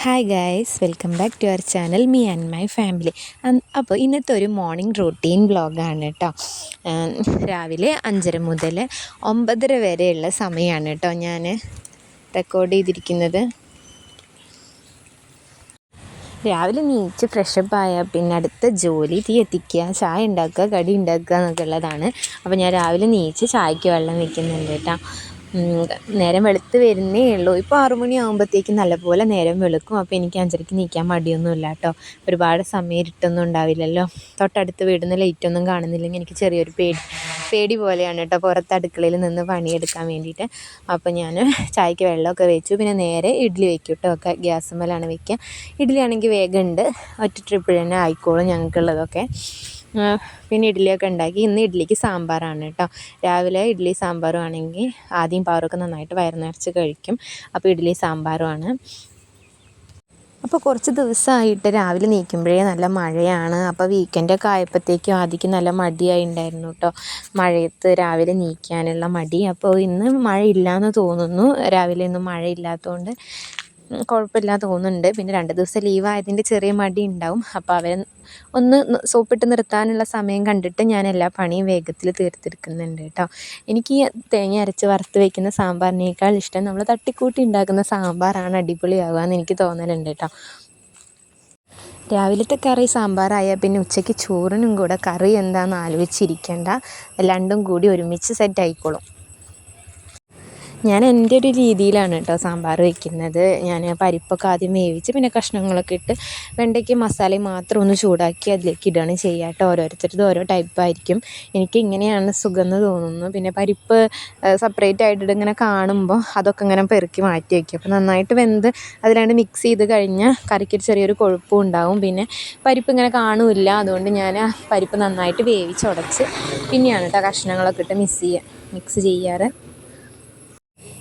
Hi guys, welcome back to our channel me and my family. അപ്പോൾ ഇന്നത്തെ ഒരു morning routine വ്ളോഗാണ് കേട്ടോ. രാവിലെ 5:30 മുതൽ 9:30 വരെയുള്ള സമയമാണ് കേട്ടോ ഞാൻ റെക്കോർഡ് ചെയ്തിരിക്കുന്നത്. രാവിലെ നീച്ച് ഫ്രഷപ്പ് ആയാൽ പിന്നെ അടുത്ത ജോലി തീ എത്തിക്കുക, ചായ ഉണ്ടാക്കുക, കടി ഉണ്ടാക്കുക എന്നൊക്കെ ഉള്ളതാണ്. അപ്പോൾ ഞാൻ രാവിലെ നീച്ച് ചായക്ക് വെള്ളം വയ്ക്കുന്നുണ്ട് കേട്ടോ. നേരം വെളുത്ത് വരുന്നേ ഉള്ളൂ. ഇപ്പോൾ 6 മണിയാകുമ്പോഴത്തേക്കും നല്ലപോലെ നേരം വെളുക്കും. അപ്പോൾ എനിക്ക് 5:30 നീക്കാൻ മടിയൊന്നുമില്ല കേട്ടോ. ഒരുപാട് സമയം ഇരുട്ടൊന്നും ഉണ്ടാവില്ലല്ലോ. തൊട്ടടുത്ത് വീടുന്ന ലൈറ്റൊന്നും കാണുന്നില്ലെങ്കിൽ എനിക്ക് ചെറിയൊരു പേടി പോലെയാണ് കേട്ടോ പുറത്ത് അടുക്കളയിൽ നിന്ന് പണിയെടുക്കാൻ വേണ്ടിയിട്ട്. അപ്പോൾ ഞാൻ ചായക്ക് വെള്ളമൊക്കെ വെച്ചു. പിന്നെ നേരെ ഇഡ്ഡലി വയ്ക്കും കേട്ടോ. ഒക്കെ ഗ്യാസ് മേലാണ് വയ്ക്കുക. ഇഡ്ഡലി ആണെങ്കിൽ വേഗമുണ്ട്, ഒറ്റ ട്രിപ്പിൽ തന്നെ ആയിക്കോളും ഞങ്ങൾക്കുള്ളതൊക്കെ. പിന്നെ ഇഡ്ഡലിയൊക്കെ ഉണ്ടാക്കി. ഇന്ന് ഇഡ്ഡലിക്ക് സാമ്പാറാണ് കേട്ടോ. രാവിലെ ഇഡ്ഡലി സാമ്പാറും ആണെങ്കിൽ ആദ്യം പവറൊക്കെ നന്നായിട്ട് വയറ് നിറച്ച് കഴിക്കും. അപ്പോൾ ഇഡ്ഡലി സാമ്പാറുമാണ്. അപ്പോൾ കുറച്ച് ദിവസമായിട്ട് രാവിലെ നീക്കുമ്പോഴേ നല്ല മഴയാണ്. അപ്പോൾ വീക്കെൻഡൊക്കെ ആയപ്പോഴത്തേക്കും ആദ്യം നല്ല മടിയായി ഉണ്ടായിരുന്നു കേട്ടോ, മഴയത്ത് രാവിലെ നീക്കാനുള്ള മടി. അപ്പോൾ ഇന്ന് മഴയില്ലയെന്ന് തോന്നുന്നു. രാവിലെ ഒന്നും മഴയില്ലാത്തതുകൊണ്ട് കുഴപ്പമില്ല തോന്നുന്നുണ്ട്. പിന്നെ 2 ദിവസം ലീവായതിൻ്റെ ചെറിയ മടി ഉണ്ടാവും. അപ്പോൾ അവരെ ഒന്ന് സോപ്പിട്ട് നിർത്താനുള്ള സമയം കണ്ടിട്ട് ഞാൻ എല്ലാ പണിയും വേഗത്തിൽ തീർത്തെടുക്കുന്നുണ്ട് കേട്ടോ. എനിക്ക് ഈ തേങ്ങ അരച്ച് വറുത്ത് വയ്ക്കുന്ന സാമ്പാറിനേക്കാൾ ഇഷ്ടം നമ്മൾ തട്ടിക്കൂട്ടി ഉണ്ടാക്കുന്ന സാമ്പാറാണ് അടിപൊളിയാവുക എന്ന് എനിക്ക് തോന്നലുണ്ട് കേട്ടോ. രാവിലത്തെ കറി സാമ്പാറായാൽ പിന്നെ ഉച്ചയ്ക്ക് ചോറിനും കൂടെ കറി എന്താണെന്ന് ആലോചിച്ചിരിക്കേണ്ട, രണ്ടും കൂടി ഒരുമിച്ച് സെറ്റ് ആയിക്കോളും. ഞാൻ എൻ്റെ ഒരു രീതിയിലാണ് കേട്ടോ സാമ്പാർ വയ്ക്കുന്നത്. ഞാൻ പരിപ്പൊക്കെ ആദ്യം വേവിച്ച് പിന്നെ കഷ്ണങ്ങളൊക്കെ ഇട്ട് വെണ്ടയ്ക്ക് മസാലയും മാത്രം ഒന്ന് ചൂടാക്കി അതിലേക്ക് ഇടുകയാണ് ചെയ്യുക കേട്ടോ. ഓരോരുത്തരത് ഓരോ ടൈപ്പായിരിക്കും. എനിക്ക് ഇങ്ങനെയാണ് സുഖം എന്ന് തോന്നുന്നു. പിന്നെ പരിപ്പ് സെപ്പറേറ്റ് ആയിട്ട് ഇങ്ങനെ കാണുമ്പോൾ അതൊക്കെ ഇങ്ങനെ പെറുക്കി മാറ്റി വയ്ക്കും. അപ്പോൾ നന്നായിട്ട് വെന്ത് അതിലാണ്ട് മിക്സ് ചെയ്ത് കഴിഞ്ഞാൽ കറിക്ക് ചെറിയൊരു കൊഴുപ്പും ഉണ്ടാവും. പിന്നെ പരിപ്പ് ഇങ്ങനെ കാണില്ല, അതുകൊണ്ട് ഞാൻ പരിപ്പ് നന്നായിട്ട് വേവിച്ചുടച്ച് പിന്നെയാണ് കേട്ടോ കഷ്ണങ്ങളൊക്കെ ഇട്ട് മിക്സ് ചെയ്യാറ്.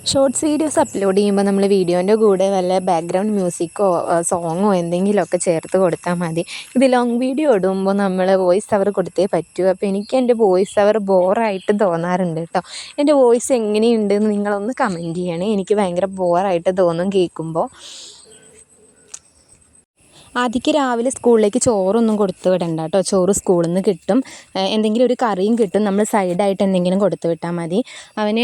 ഷോർട്സ് വീഡിയോസ് അപ്ലോഡ് ചെയ്യുമ്പോൾ നമ്മൾ വീഡിയോൻ്റെ കൂടെ വല്ല ബാക്ക്ഗ്രൗണ്ട് മ്യൂസിക്കോ സോങ്ങോ എന്തെങ്കിലുമൊക്കെ ചേർത്ത് കൊടുത്താൽ മതി. ഇത് ലോങ് വീഡിയോ ഇടുമ്പോൾ നമ്മൾ വോയിസ് ഓവർ കൊടുത്തേ പറ്റൂ. അപ്പോൾ എനിക്ക് എൻ്റെ വോയിസ് ഓവർ ബോറായിട്ട് തോന്നാറുണ്ട് കേട്ടോ. എൻ്റെ വോയിസ് എങ്ങനെയുണ്ടെന്ന് നിങ്ങളൊന്ന് കമൻറ്റ് ചെയ്യണേ. എനിക്ക് ഭയങ്കര ബോറായിട്ട് തോന്നും കേൾക്കുമ്പോൾ. ആദ്യമൊക്കെ രാവിലെ സ്കൂളിലേക്ക് ചോറൊന്നും കൊടുത്തു വിടണ്ട കേട്ടോ. ചോറ് സ്കൂളിൽ നിന്ന് കിട്ടും, എന്തെങ്കിലും ഒരു കറിയും കിട്ടും. നമ്മൾ സൈഡായിട്ട് എന്തെങ്കിലും കൊടുത്തു വിട്ടാൽ മതി. അവന്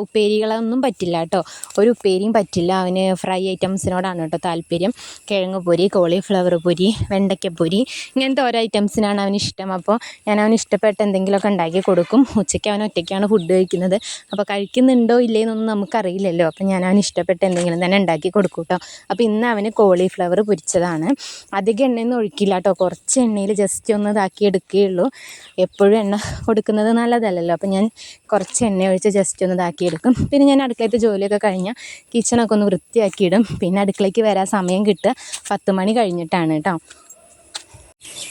ഉപ്പേരികളൊന്നും പറ്റില്ല കേട്ടോ. ഒരു ഉപ്പേരിയും പറ്റില്ല. അവന് ഫ്രൈ ഐറ്റംസിനോടാണ് കേട്ടോ താല്പര്യം. കിഴങ്ങ് പൊരി, കോളിഫ്ലവർ പൊരി, വെണ്ടയ്ക്കപ്പൊരി, ഇങ്ങനത്തെ ഓരോ ഐറ്റംസിനാണ് അവന് ഇഷ്ടം. അപ്പോൾ ഞാൻ അവന് ഇഷ്ടപ്പെട്ട എന്തെങ്കിലുമൊക്കെ ഉണ്ടാക്കി കൊടുക്കും. ഉച്ചയ്ക്ക് അവൻ ഒറ്റയ്ക്കാണ് ഫുഡ് കഴിക്കുന്നത്. അപ്പോൾ കഴിക്കുന്നുണ്ടോ ഇല്ലേന്നൊന്നും നമുക്കറിയില്ലല്ലോ. അപ്പോൾ ഞാൻ അവന് ഇഷ്ടപ്പെട്ട എന്തെങ്കിലും തന്നെ ഉണ്ടാക്കി കൊടുക്കും കേട്ടോ. അപ്പോൾ ഇന്ന് അവന് കോളിഫ്ലവർ പൊരിച്ചതാണ്. അധികം എണ്ണയൊന്നും ഒഴിക്കില്ല കേട്ടോ. കുറച്ച് എണ്ണയിൽ ജസ്റ്റ് ഒന്ന് ഇതാക്കി എടുക്കുകയുള്ളൂ. എപ്പോഴും എണ്ണ കൊടുക്കുന്നത് നല്ലതല്ലല്ലോ. അപ്പോൾ ഞാൻ കുറച്ച് എണ്ണ ഒഴിച്ച് ജസ്റ്റ് ഒന്ന് ഇതാക്കിയെടുക്കും. പിന്നെ ഞാൻ അടുക്കളത്തെ ജോലിയൊക്കെ കഴിഞ്ഞാൽ കിച്ചണൊക്കെ ഒന്ന് വൃത്തിയാക്കിയിടും. പിന്നെ അടുക്കളയ്ക്ക് വരാൻ സമയം കിട്ടുക 10 മണി കഴിഞ്ഞിട്ടാണ് കേട്ടോ.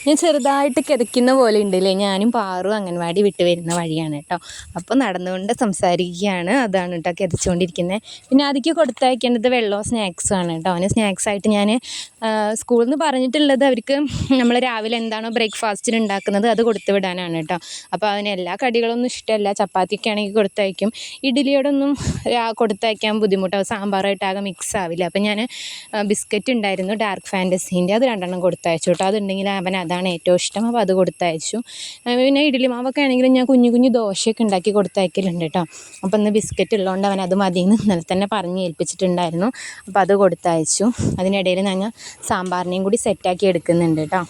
ഞാൻ ചെറുതായിട്ട് കിതയ്ക്കുന്ന പോലെ ഉണ്ടല്ലേ. ഞാനും പാറും അംഗൻവാടി വിട്ട് വരുന്ന വഴിയാണ് കേട്ടോ. അപ്പോൾ നടന്നുകൊണ്ട് സംസാരിക്കുകയാണ്. അതാണ് കേട്ടോ കിതച്ചുകൊണ്ടിരിക്കുന്നത്. പിന്നെ അതിക്ക് കൊടുത്തയക്കേണ്ടത് വെള്ളവും സ്നാക്സും ആണ് കേട്ടോ. അവന് സ്നാക്സായിട്ട് ഞാൻ സ്കൂളിൽ നിന്ന് പറഞ്ഞിട്ടുള്ളത് അവർക്ക് നമ്മൾ രാവിലെ എന്താണോ ബ്രേക്ക്ഫാസ്റ്റിന് ഉണ്ടാക്കുന്നത് അത് കൊടുത്തു വിടാനാണ് കേട്ടോ. അപ്പോൾ അവന് എല്ലാ കടികളൊന്നും ഇഷ്ടമല്ല. ചപ്പാത്തിയൊക്കെ ആണെങ്കിൽ കൊടുത്തയക്കും. ഇഡ്ഡലിയോടൊന്നും കൊടുത്തയക്കാൻ ബുദ്ധിമുട്ടാവും, സാമ്പാറായിട്ടാകെ മിക്സ് ആവില്ല. അപ്പോൾ ഞാൻ ബിസ്ക്കറ്റ് ഉണ്ടായിരുന്നു ഡാർക്ക് ഫാൻറ്റസീൻ്റെ, അത് 2 കൊടുത്തയച്ചു കേട്ടോ. അതുണ്ടെങ്കിൽ അവൻ അതാണ് ഏറ്റവും ഇഷ്ടം. അപ്പോൾ അത് കൊടുത്തയച്ചു. പിന്നെ ഇഡ്ഡലി മാവൊക്കെ ആണെങ്കിലും ഞാൻ കുഞ്ഞു ദോശയൊക്കെ ഉണ്ടാക്കി കൊടുത്തയക്കലുണ്ട് കേട്ടോ. അപ്പോൾ ഇന്ന് ബിസ്ക്കറ്റ് ഉള്ളതുകൊണ്ട് അവൻ അത് മതിയെന്ന് ഇന്നലെ തന്നെ പറഞ്ഞ് ഏൽപ്പിച്ചിട്ടുണ്ടായിരുന്നു. അപ്പോൾ അത് കൊടുത്തയച്ചു. അതിനിടയിൽ ഞാൻ സാമ്പാറിനെയും കൂടി സെറ്റാക്കി എടുക്കുന്നുണ്ട് കേട്ടോ.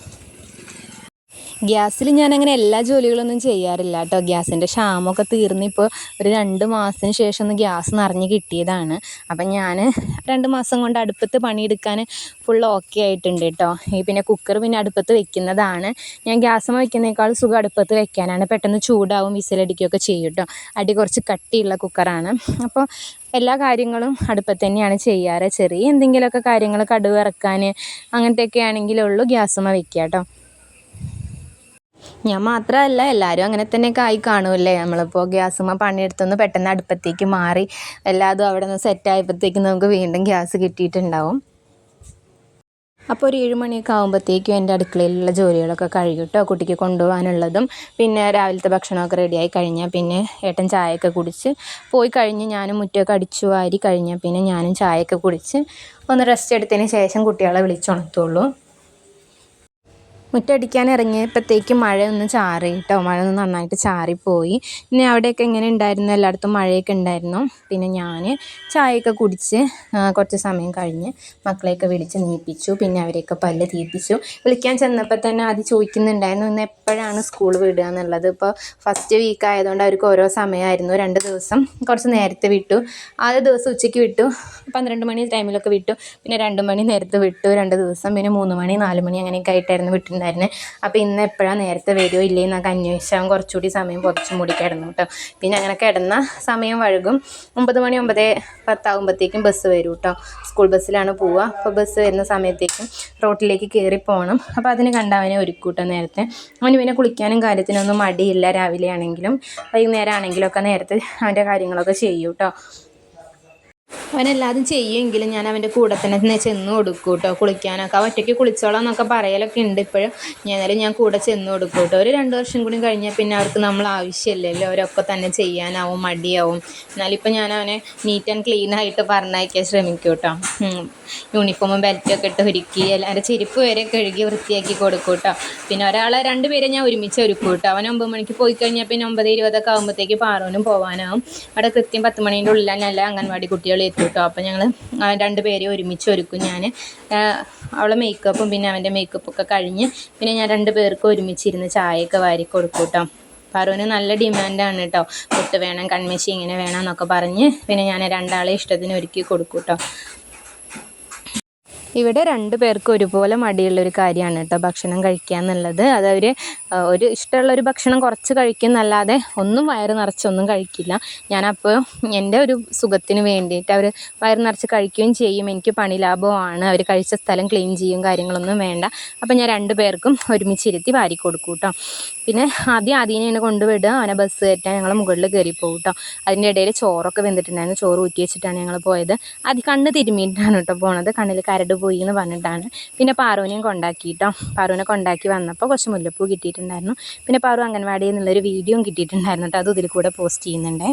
ഗ്യാസിൽ ഞാനങ്ങനെ എല്ലാ ജോലികളൊന്നും ചെയ്യാറില്ല കേട്ടോ. ഗ്യാസിൻ്റെ ക്ഷാമമൊക്കെ തീർന്ന് ഇപ്പോൾ ഒരു 2 മാസത്തിന് ശേഷം ഒന്ന് ഗ്യാസ് നിറഞ്ഞ് കിട്ടിയതാണ്. അപ്പം ഞാൻ 2 മാസം കൊണ്ട് അടുപ്പത്ത് പണിയെടുക്കാൻ ഫുൾ ഓക്കെ ആയിട്ടുണ്ട് കേട്ടോ. പിന്നെ കുക്കർ പിന്നെ അടുപ്പത്ത് വെക്കുന്നതാണ്. ഞാൻ ഗ്യാസുമ്മ വെക്കുന്നതിനേക്കാൾ സുഖം അടുപ്പത്ത് വെക്കാനാണ്. പെട്ടെന്ന് ചൂടാവും, വിസിലടിക്കുകയൊക്കെ ചെയ്യും കേട്ടോ. അടി കുറച്ച് കട്ടിയുള്ള കുക്കറാണ്. അപ്പോൾ എല്ലാ കാര്യങ്ങളും അടുപ്പത്ത് തന്നെയാണ് ചെയ്യാറ്. ചെറിയ എന്തെങ്കിലുമൊക്കെ കാര്യങ്ങൾ കടുക് ഇറക്കാൻ അങ്ങനത്തെയൊക്കെ ആണെങ്കിലുള്ളൂ ഗ്യാസുമ്മ വെക്കുക കേട്ടോ. ഞാൻ മാത്രമല്ല, എല്ലാവരും അങ്ങനെ തന്നെയൊക്കെ ആയി കാണുമല്ലേ. നമ്മളിപ്പോൾ ഗ്യാസുമ്മ പണിയെടുത്തൊന്ന് പെട്ടെന്ന് അടുപ്പത്തേക്ക് മാറി എല്ലാതും അവിടെ നിന്ന് സെറ്റായപ്പോഴത്തേക്കും നമുക്ക് വീണ്ടും ഗ്യാസ് കിട്ടിയിട്ടുണ്ടാവും. അപ്പോൾ ഒരു 7 മണിയൊക്കെ ആകുമ്പോഴത്തേക്കും എൻ്റെ അടുക്കളയിലുള്ള ജോലികളൊക്കെ കഴിയും കേട്ടോ. കുട്ടിക്ക് കൊണ്ടുപോകാനുള്ളതും പിന്നെ രാവിലത്തെ ഭക്ഷണമൊക്കെ റെഡിയായി കഴിഞ്ഞാൽ പിന്നെ ഏട്ടൻ ചായയൊക്കെ കുടിച്ച് പോയി കഴിഞ്ഞ് ഞാനും മുറ്റമൊക്കെ അടിച്ചു വാരി കഴിഞ്ഞാൽ പിന്നെ ഞാനും ചായയൊക്കെ കുടിച്ച് ഒന്ന് റെസ്റ്റ് എടുത്തതിന് ശേഷം കുട്ടികളെ വിളിച്ചുണർത്തുള്ളൂ. മുറ്റടിക്കാൻ ഇറങ്ങിയപ്പോഴത്തേക്കും മഴ ഒന്ന് ചാറി കേട്ടോ. മഴ ഒന്ന് നന്നായിട്ട് ചാറിപ്പോയി. പിന്നെ അവിടെയൊക്കെ എങ്ങനെ ഉണ്ടായിരുന്നു? എല്ലായിടത്തും മഴയൊക്കെ ഉണ്ടായിരുന്നു. പിന്നെ ഞാൻ ചായയൊക്കെ കുടിച്ച് കുറച്ച് സമയം കഴിഞ്ഞ് മക്കളെയൊക്കെ വിളിച്ച് നീപ്പിച്ചു. പിന്നെ അവരെയൊക്കെ പല്ല് തീറ്റിച്ചു. വിളിക്കാൻ ചെന്നപ്പോൾ തന്നെ ആദ്യം ചോദിക്കുന്നുണ്ടായിരുന്നു ഇന്ന് എപ്പോഴാണ് സ്കൂൾ വിടുക എന്നുള്ളത്. ഇപ്പോൾ ഫസ്റ്റ് വീക്ക് ആയതുകൊണ്ട് അവർക്ക് ഓരോ സമയമായിരുന്നു. 2 ദിവസം കുറച്ച് നേരത്തെ വിട്ടു. ആദ്യ ദിവസം ഉച്ചയ്ക്ക് വിട്ടു, 12 മണി ടൈമിലൊക്കെ വിട്ടു. പിന്നെ 2 മണി നേരത്തെ വിട്ടു 2 ദിവസം. പിന്നെ 3 മണി 4 മണി അങ്ങനെയൊക്കെ ആയിട്ടായിരുന്നു വിട്ടിട്ടുണ്ടായിരുന്നത്. അപ്പോൾ ഇന്ന് എപ്പോഴാണ് നേരത്തെ വരുമോ ഇല്ലേ എന്നൊക്കെ അന്വേഷിച്ചാൽ കുറച്ചുകൂടി സമയം പുറച്ചു മൂടി കിടന്നു കേട്ടോ. പിന്നെ അങ്ങനെ കിടന്ന സമയം വഴുകും. 9 മണി 9:10 ആകുമ്പോഴത്തേക്കും ബസ് വരും കേട്ടോ. സ്കൂൾ ബസ്സിലാണ് പോവുക. അപ്പോൾ ബസ് വരുന്ന സമയത്തേക്കും റോട്ടിലേക്ക് കയറി പോകണം. അപ്പോൾ അതിന് കണ്ട അവനെ ഒരുക്കൂട്ടോ നേരത്തെ. അവന് പിന്നെ കുളിക്കാനും കാര്യത്തിനൊന്നും മടിയില്ല. രാവിലെ ആണെങ്കിലും വൈകുന്നേരം ആണെങ്കിലും ഒക്കെ നേരത്തെ അവൻ്റെ കാര്യങ്ങളൊക്കെ ചെയ്യും കേട്ടോ. അവനെല്ലാതും ചെയ്യുമെങ്കിലും ഞാൻ അവൻ്റെ കൂടെ തന്നെ ചെന്ന് കൊടുക്കും കേട്ടോ. കുളിക്കാനൊക്കെ അവൻ ഒറ്റയ്ക്ക് കുളിച്ചോളാം എന്നൊക്കെ പറയലൊക്കെ ഉണ്ട് ഇപ്പോഴും. എന്നാലും ഞാൻ കൂടെ ചെന്ന് കൊടുക്കും കേട്ടോ. ഒരു 2 വർഷം കൂടി കഴിഞ്ഞാൽ പിന്നെ അവർക്ക് നമ്മൾ ആവശ്യമില്ലല്ലോ. അവരൊക്കെ തന്നെ ചെയ്യാനാവും, മടിയാവും. എന്നാലിപ്പോൾ ഞാൻ അവനെ നീറ്റ് ആൻഡ് ക്ലീൻ ആയിട്ട് പറഞ്ഞയക്കാൻ ശ്രമിക്കും കേട്ടോ. യൂണിഫോമും ബെൽറ്റൊക്കെ ഇട്ട് ഒരുക്കി എല്ലാവരുടെ ചെരുപ്പ് വരെ കഴുകി വൃത്തിയാക്കി കൊടുക്കും കേട്ടോ. പിന്നെ ഒരാളെ 2 പേരെ ഞാൻ ഒരുമിച്ച് ഒരുക്കും കേട്ടോ. അവൻ 9 മണിക്ക് പോയി കഴിഞ്ഞാൽ പിന്നെ 9:20 ആകുമ്പോഴത്തേക്ക് പാറുവിനും പോകാനാവും. അവിടെ കൃത്യം 10 മണീൻ്റെ ഉള്ളിലാണ് എല്ലാ അംഗൻവാടി കുട്ടികളും എത്തും കേട്ടോ. അപ്പോൾ ഞങ്ങൾ 2 പേരെ ഒരുമിച്ച് ഒരുക്കും. ഞാൻ അവളെ മേക്കപ്പും പിന്നെ അവൻ്റെ മേക്കപ്പൊക്കെ കഴിഞ്ഞ് പിന്നെ ഞാൻ 2 പേർക്ക് ഒരുമിച്ചിരുന്ന് ചായയൊക്കെ വാരി കൊടുക്കും കേട്ടോ. പാറുവിന് നല്ല ഡിമാൻഡാണ് കേട്ടോ. പൊട്ട് വേണം, കൺമഷി ഇങ്ങനെ വേണം എന്നൊക്കെ പറഞ്ഞ് പിന്നെ ഞാൻ 2 ആളെ ഇഷ്ടത്തിന് ഒരുക്കി കൊടുക്കും കേട്ടോ. ഇവിടെ 2 പേർക്കും ഒരുപോലെ മടിയുള്ളൊരു കാര്യമാണ് കേട്ടോ ഭക്ഷണം കഴിക്കുക എന്നുള്ളത്. അതവർ ഒരു ഇഷ്ടമുള്ളൊരു ഭക്ഷണം കുറച്ച് കഴിക്കും എന്നല്ലാതെ ഒന്നും വയറ് നിറച്ചൊന്നും കഴിക്കില്ല. ഞാനപ്പോൾ എൻ്റെ ഒരു സുഖത്തിന് വേണ്ടിയിട്ട് അവർ വയറ് നിറച്ച് കഴിക്കുകയും ചെയ്യും. എനിക്ക് പണി ലാഭമാണ്. അവർ കഴിച്ച സ്ഥലം ക്ലീൻ ചെയ്യും, കാര്യങ്ങളൊന്നും വേണ്ട. അപ്പോൾ ഞാൻ 2 പേർക്കും ഒരുമിച്ചിരുത്തി വാരി കൊടുക്കും കേട്ടോ. പിന്നെ ആദ്യം കൊണ്ടുവിടുക, അവനെ ബസ് കയറ്റാൻ ഞങ്ങൾ മുകളിൽ കയറി പോകും കേട്ടോ. അതിൻ്റെ ഇടയിൽ ചോറൊക്കെ വെന്തിട്ടുണ്ടായിരുന്നു. ചോറ് ഊറ്റി വെച്ചിട്ടാണ് ഞങ്ങൾ പോയത്. കണ്ണ് തിരുമ്മിയിട്ടാണ് കേട്ടോ പോണത്. കണ്ണിൽ കരട് പോയി എന്ന് പറഞ്ഞിട്ടാണ്. പിന്നെ പാറുവിനെയും കൊണ്ടാക്കി കേട്ടോ. പാറുവിനെ കൊണ്ടാക്കി വന്നപ്പോൾ കുറച്ച് മുല്ലപ്പൂ കിട്ടിയിട്ടുണ്ടായിരുന്നു. പിന്നെ പാറു അംഗൻവാടിയിൽ നിന്നുള്ളൊരു വീഡിയോയും കിട്ടിയിട്ടുണ്ടായിരുന്നു കേട്ടോ. അതും ഇതിൽ കൂടെ പോസ്റ്റ് ചെയ്യുന്നുണ്ട്.